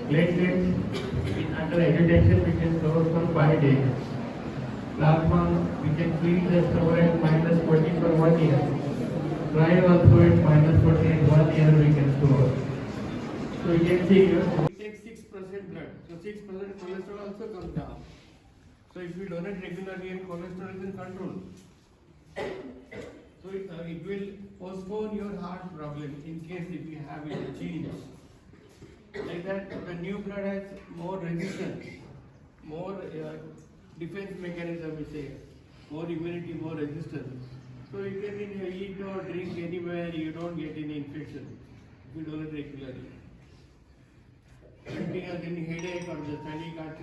Platelets under agitation we can store for 5 days. Plasma we can freeze and store at -40 for 1 year. Cryo also at -40 and 1 year we can store. So you can see here we take 6% blood. So 6% cholesterol also comes down. So if we donate regularly and cholesterol is in control. So it will postpone your heart problem in case if you have it genes. Like that, the new blood has more resistance, more defense mechanism, we say, more immunity, more resistance. So you can eat or drink anywhere, you don't get any infection if you donate regularly. Any headache or the study card,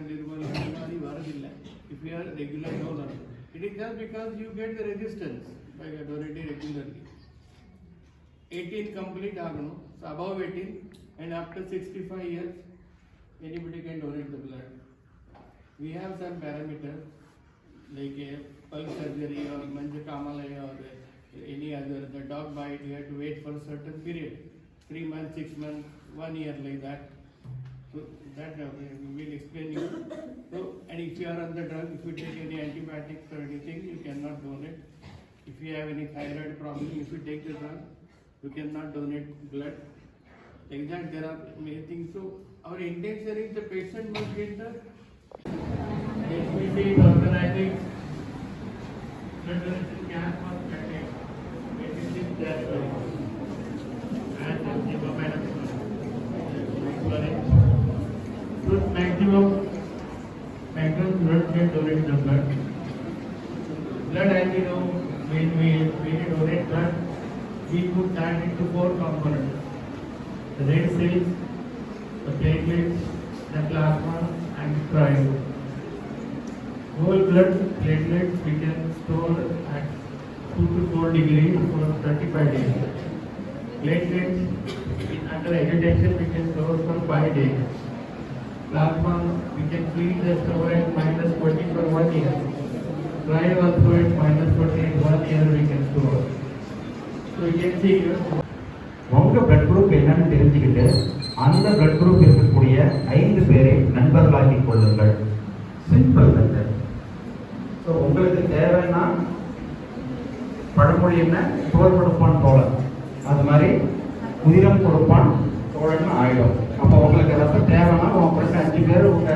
if you are regular donor, it is just because you get the resistance by donating regularly. 18 complete agano, so above 18 and after 65 years, anybody can donate the blood. We have some parameters like a pulse surgery or manjakamalaya or any other, the dog bite, you have to wait for a certain period, 3 months, 6 months, 1 year like that. So that we will explain you. So, and if you are on the drug, if you take any antibiotics or anything, you cannot donate. If you have any thyroid problem, if you take the drug, you cannot donate blood. Like that, there are many things. So our intention is the patient must get the HPC organizing blood donation camp for contact. It is that way. And so maximum blood get donated the blood. Blood, as you know, when we donate blood, we put that into 4 components: the red cells, the platelets, the plasma, and cryo. Whole blood platelets we can store at 2 to 4 degrees for 35 days. Platelets under agitation we can store for 5 days. Plasma we can freeze and store at -40 for 1 year. Cryo also at -40 and 1 year we can store. So you can see here. உங்க blood group என்னன்னு தெரிஞ்சுக்கிட்டு அந்த blood group இருக்கக்கூடிய 5 பேரை நண்பர்களாக்கிக் கொள்ளுங்கள். Simple method. So உங்களுக்கு தேவைன்னா பழமொழி என்ன, தோல் கொடுப்பான் தோழன், அது மாதிரி உதிரம் கொடுப்பான் தோழன் ஆயிடும். அப்போ உங்களுக்கு ரத்தம் தேவைன்னா உங்க ஃப்ரெண்ட் 5 பேர் உங்க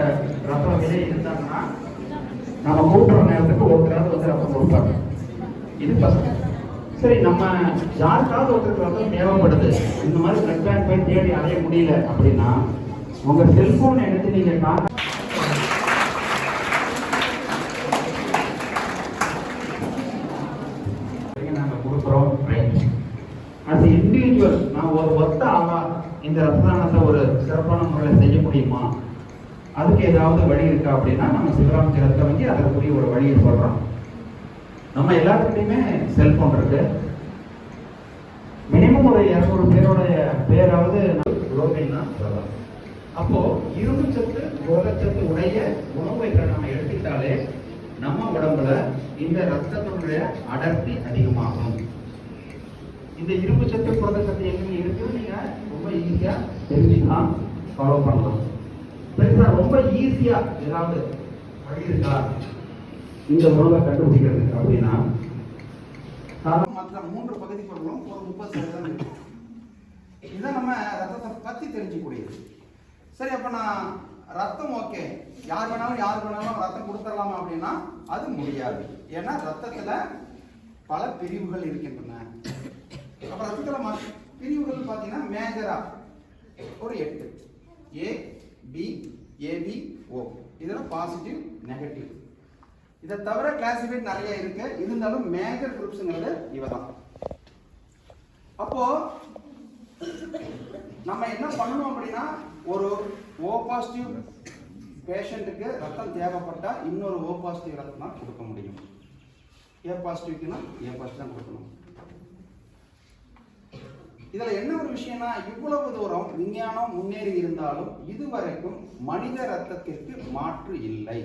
ரத்த வகையிலே இருந்தாங்கன்னா நம்ம கூட்டுற நேரத்துக்கு ஒருத்தராவது வந்து ரத்தம் கொடுப்பாங்க. இது ஃபர்ஸ்ட். சரி, நம்ம யாருக்காவது ஒருத்தருக்கு ரத்தம் தேவைப்படுது, இந்த மாதிரி பிளட் பேங்க் போய் தேடி அடைய முடியல அப்படின்னா உங்க செல்போன் எடுத்து நீங்க நாங்க கொடுக்குறோம். அது இண்டிவிஜுவல் நான் ஒரு ஒத்த ஆளா இந்த ரத்த தானத்தை ஒரு சிறப்பான முறையில் செய்ய முடியுமா, அதுக்கு ஏதாவது வழி இருக்கா அப்படின்னா நம்ம சிவராம ரத்த வங்கி அதற்குரிய ஒரு வழியை சொல்றோம். நம்ம எல்லாத்துக்கிட்டையுமே செல்போன் இருக்கு. மினிமம் ஒரு 200 பேருடைய பேராவது சொல்லலாம். அப்போ இரும்பு சத்து புரதச்சத்து உடைய உணவுகளை நம்ம எடுத்துக்கிட்டாலே நம்ம உடம்புல இந்த ரத்தத்தினுடைய அடர்த்தி அதிகமாகும். இந்த இரும்பு சத்து புரதச்சத்து எங்க இருக்கு நீங்க ரொம்ப ஈஸியா தெரிஞ்சுக்கலாம், ஃபாலோ பண்ணலாம். பெருசா ரொம்ப ஈஸியா ஏதாவது வழி இருக்கா இந்த உணவை கண்டுபிடிக்கிறதுக்கு அப்படின்னா மற்ற 3 பகுதி பொருளும் ஒரு 30% இருக்கு. இதுதான் நம்ம ரத்தத்தை பத்தி தெரிஞ்சுக்கூடியது. சரி, அப்ப நான் ரத்தம் ஓகே, யார் வேணாலும் ரத்தம் கொடுத்துடலாமா அப்படின்னா அது முடியாது. ஏன்னா ரத்தத்துல பல பிரிவுகள் இருக்கின்றன. அப்ப ரத்தத்துல பிரிவுகள் பாத்தீங்கன்னா மேஜரா ஒரு 8 A B AB O. இதெல்லாம் பாசிட்டிவ் நெகட்டிவ். இதை தவிர கிளாசிஃபைட் நிறைய இருக்கு. இருந்தாலும் மேஜர் குரூப்ஸ்ங்கிறது இவதான். அப்போ நம்ம என்ன பண்ணணும் அப்படின்னா, ஒரு O பாசிட்டிவ் பேஷண்ட்டுக்கு ரத்தம் தேவைப்பட்டா இன்னொரு O பாசிட்டிவ் ரத்தம் தான் கொடுக்க முடியும். A பாசிட்டிவ்க்குன்னா A பாசிட்டிவ் தான் கொடுக்கணும். இதுல என்ன ஒரு விஷயம்னா, இவ்வளவு தூரம் விஞ்ஞானம் முன்னேறி இருந்தாலும் இதுவரைக்கும் மனித ரத்தத்திற்கு மாற்று இல்லை.